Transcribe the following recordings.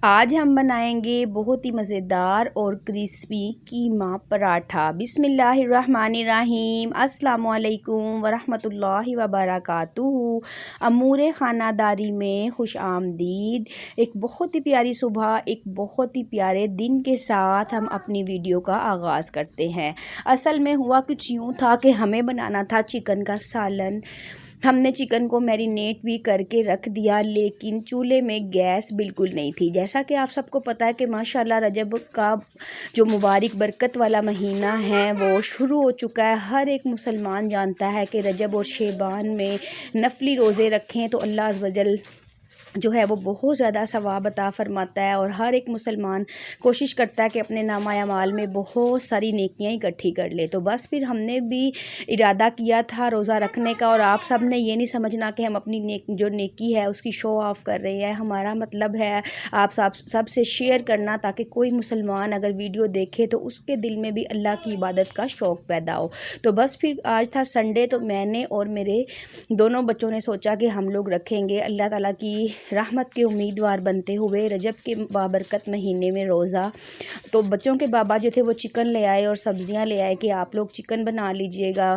आज हम बनाएंगे बहुत ही मज़ेदार और क्रिस्पी कीमा पराठा। बिस्मिल्लाहिर्रहमानिर्रहीम। अस्सलामु अलैकुम वरहमतुल्लाहि वबरकातुहू। अमूरे ख़ानादारी में खुश आमदीद। एक बहुत ही प्यारी सुबह, एक बहुत ही प्यारे दिन के साथ हम अपनी वीडियो का आगाज़ करते हैं। असल में हुआ कुछ यूँ था कि हमें बनाना था चिकन का सालन। हमने चिकन को मैरिनेट भी करके रख दिया, लेकिन चूल्हे में गैस बिल्कुल नहीं थी। जैसा कि आप सबको पता है कि माशाल्लाह रजब का जो मुबारक बरकत वाला महीना है वो शुरू हो चुका है। हर एक मुसलमान जानता है कि रजब और शेबान में नफली रोज़े रखें तो अल्लाह अज़्ज़ वजल जो है वो बहुत ज़्यादा सवाब अता फ़रमाता है, और हर एक मुसलमान कोशिश करता है कि अपने नामा अमाल में बहुत सारी नेकियां इकट्ठी कर ले। तो बस फिर हमने भी इरादा किया था रोज़ा रखने का, और आप सब ने ये नहीं समझना कि हम अपनी जो नेकी है उसकी शो ऑफ़ कर रहे हैं। हमारा मतलब है आप सब से शेयर करना, ताकि कोई मुसलमान अगर वीडियो देखे तो उसके दिल में भी अल्लाह की इबादत का शौक़ पैदा हो। तो बस फिर आज था संडे, तो मैंने और मेरे दोनों बच्चों ने सोचा कि हम लोग रखेंगे अल्लाह ताला की रहमत के उम्मीदवार बनते हुए रजब के बाबरकत महीने में रोज़ा। तो बच्चों के बाबा जो थे वो चिकन ले आए और सब्ज़ियां ले आए कि आप लोग चिकन बना लीजिएगा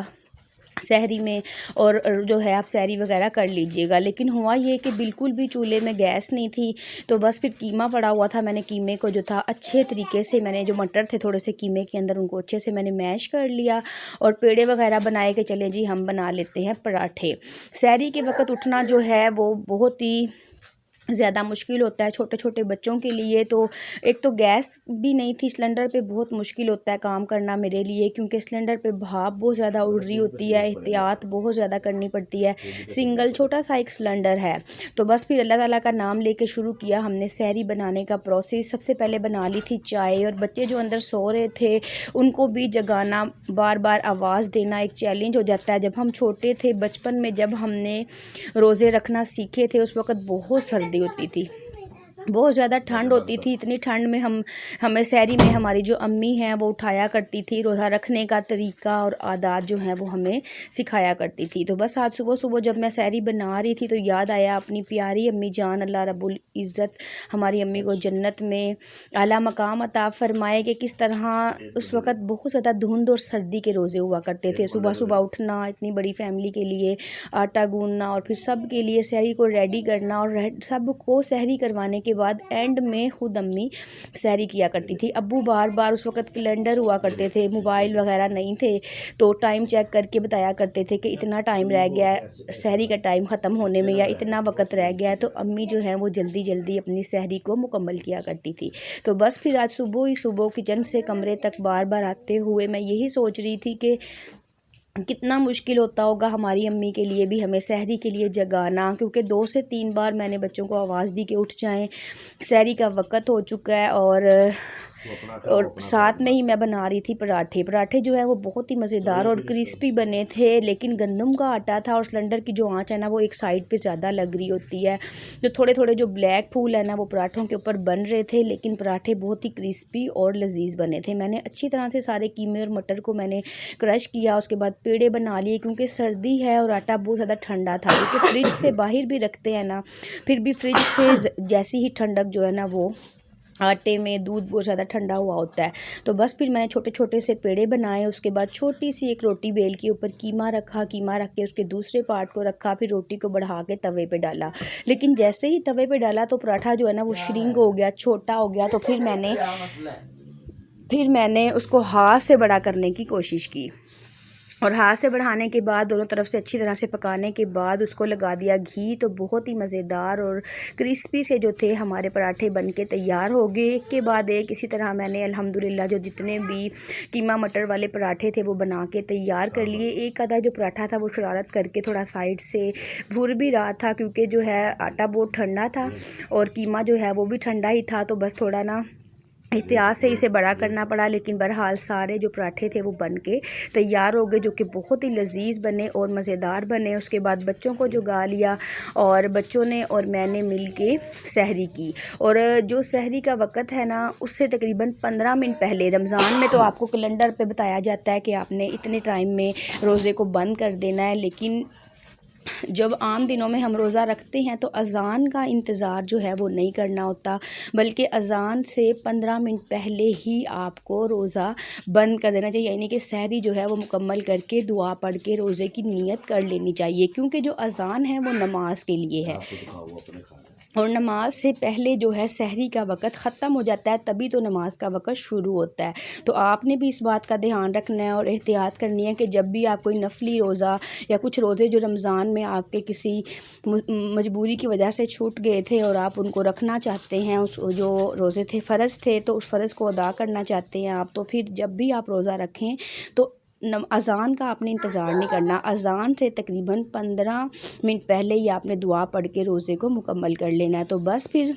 सहरी में, और जो है आप सहरी वगैरह कर लीजिएगा। लेकिन हुआ ये कि बिल्कुल भी चूल्हे में गैस नहीं थी। तो बस फिर कीमा पड़ा हुआ था। मैंने कीमे को जो था अच्छे तरीके से, मैंने जो मटर थे थोड़े से कीमे के अंदर, उनको अच्छे से मैंने मैश कर लिया और पेड़े वगैरह बनाए कि चले जी हम बना लेते हैं पराठे। सहरी के वक्त उठना जो है वो बहुत ही ज़्यादा मुश्किल होता है छोटे छोटे बच्चों के लिए। तो एक तो गैस भी नहीं थी, सिलेंडर पे बहुत मुश्किल होता है काम करना मेरे लिए, क्योंकि सिलेंडर पे भाप बहुत ज़्यादा उड़ रही होती है, एहतियात बहुत ज़्यादा करनी पड़ती है। सिंगल छोटा सा एक सिलेंडर है। तो बस फिर अल्लाह ताला का नाम लेके शुरू किया हमने सहरी बनाने का प्रोसेस। सबसे पहले बना ली थी चाय, और बच्चे जो अंदर सो रहे थे उनको भी जगाना, बार बार आवाज़ देना एक चैलेंज हो जाता है। जब हम छोटे थे बचपन में, जब हमने रोज़े रखना सीखे थे, उस वक़्त बहुत सर्दी होती थी, बहुत ज़्यादा ठंड होती थी। इतनी ठंड में हमें सहरी में हमारी जो अम्मी हैं वो उठाया करती थी, रोज़ा रखने का तरीका और आदात जो हैं वो हमें सिखाया करती थी। तो बस आज सुबह सुबह जब मैं सहरी बना रही थी तो याद आया अपनी प्यारी अम्मी जान, अल्लाह रब्बुल इज़्ज़त हमारी अम्मी को जन्नत में आला मकाम अता फ़रमाए, कि किस तरह उस वक़्त बहुत ज़्यादा धुंध और सर्दी के रोज़े हुआ करते थे। सुबह सुबह उठना, इतनी बड़ी फैमिली के लिए आटा गूँधना और फिर सब के लिए सहरी को रेडी करना, और सबको सहरी करवाने के बाद एंड में खुद अम्मी सहरी किया करती थी। अब्बू बार बार, उस वक़्त कैलेंडर हुआ करते थे, मोबाइल वगैरह नहीं थे, तो टाइम चेक करके बताया करते थे कि इतना टाइम रह गया है सहरी का टाइम ख़त्म होने में, या इतना वक्त रह गया है। तो अम्मी जो है वो जल्दी जल्दी अपनी सहरी को मुकम्मल किया करती थी। तो बस फिर आज सुबह ही सुबह किचन से कमरे तक बार बार आते हुए मैं यही सोच रही थी कि कितना मुश्किल होता होगा हमारी अम्मी के लिए भी हमें सहरी के लिए जगाना, क्योंकि 2 से 3 बार मैंने बच्चों को आवाज़ दी कि उठ जाएं, सहरी का वक़्त हो चुका है। और साथ में ही मैं बना रही थी पराठे जो है वो बहुत ही मज़ेदार और क्रिस्पी बने थे। लेकिन गंदम का आटा था और सिलेंडर की जो आँच है ना वो एक साइड पे ज़्यादा लग रही होती है। जो थोड़े थोड़े जो ब्लैक फूल है ना वो पराठों के ऊपर बन रहे थे, लेकिन पराठे बहुत ही क्रिस्पी और लजीज बने थे। मैंने अच्छी तरह से सारे कीमे और मटर को मैंने क्रश किया, उसके बाद पेड़े बना लिए, क्योंकि सर्दी है और आटा बहुत ज़्यादा ठंडा था। क्योंकि फ्रिज से बाहर भी रखते हैं ना, फिर भी फ्रिज से जैसी ही ठंडक जो है ना वो आटे में दूध बहुत ज़्यादा ठंडा हुआ होता है। तो बस फिर मैंने छोटे छोटे से पेड़े बनाए, उसके बाद छोटी सी एक रोटी बेल के ऊपर कीमा रखा, कीमा रख के उसके दूसरे पार्ट को रखा, फिर रोटी को बढ़ा के तवे पे डाला। लेकिन जैसे ही तवे पे डाला तो पराठा जो है ना वो श्रिंक हो गया, छोटा हो गया। तो फिर मैंने उसको हाथ से बड़ा करने की कोशिश की, और हाथ से बढ़ाने के बाद दोनों तरफ से अच्छी तरह से पकाने के बाद उसको लगा दिया घी। तो बहुत ही मज़ेदार और क्रिस्पी से जो थे हमारे पराठे बन के तैयार हो गए, एक के बाद एक। इसी तरह मैंने अल्हम्दुलिल्लाह जो जितने भी कीमा मटर वाले पराठे थे वो बना के तैयार कर लिए। एक आधा जो पराठा था वो शरारत करके थोड़ा साइड से भुर भी रहा था, क्योंकि जो है आटा बहुत ठंडा था और कीमा जो है वो भी ठंडा ही था। तो बस थोड़ा ना एहतियात से इसे बड़ा करना पड़ा, लेकिन बहरहाल सारे जो पराठे थे वो बन के तैयार हो गए, जो कि बहुत ही लजीज बने और मज़ेदार बने। उसके बाद बच्चों को जगा लिया और बच्चों ने और मैंने मिल के सहरी की। और जो सहरी का वक़्त है ना उससे तकरीबन 15 मिनट पहले, रमज़ान में तो आपको कैलेंडर पे बताया जाता है कि आपने इतने टाइम में रोज़े को बंद कर देना है, लेकिन जब आम दिनों में हम रोज़ा रखते हैं तो अज़ान का इंतज़ार जो है वो नहीं करना होता, बल्कि अज़ान से 15 मिनट पहले ही आपको रोज़ा बंद कर देना चाहिए। यानी कि सहरी जो है वो मुकम्मल करके दुआ पढ़ के रोज़े की नीयत कर लेनी चाहिए, क्योंकि जो अज़ान है वो नमाज के लिए है और नमाज से पहले जो है सहरी का वक़्त ख़त्म हो जाता है, तभी तो नमाज का वक़्त शुरू होता है। तो आपने भी इस बात का ध्यान रखना है और एहतियात करनी है कि जब भी आप कोई नफली रोज़ा या कुछ रोज़े जो रमज़ान में आपके किसी मजबूरी की वजह से छूट गए थे और आप उनको रखना चाहते हैं, उस जो रोज़े थे फ़र्ज़ थे तो उस फ़र्ज़ को अदा करना चाहते हैं आप, तो फिर जब भी आप रोज़ा रखें तो अज़ान का आपने इंतज़ार नहीं करना। अज़ान से तकरीबन 15 मिनट पहले ही आपने दुआ पढ़ के रोज़े को मुकम्मल कर लेना है। तो बस फिर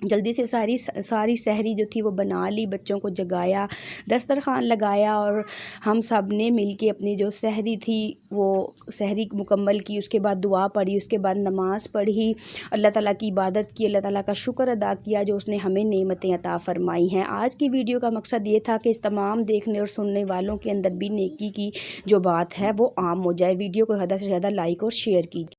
जल्दी से सारी सहरी जो थी वो बना ली, बच्चों को जगाया, दस्तरखान लगाया और हम सब ने मिल के अपनी जो सहरी थी वो सहरी मुकम्मल की। उसके बाद दुआ पढ़ी, उसके बाद नमाज़ पढ़ी, अल्लाह ताला की इबादत की, अल्लाह ताला का शुक्र अदा किया जो उसने हमें नेमतें अता फ़रमाई हैं। आज की वीडियो का मकसद ये था कि तमाम देखने और सुनने वालों के अंदर भी नेकी की जो बात है वो आम हो जाए। वीडियो को ज़्यादा से ज़्यादा लाइक और शेयर कीजिए।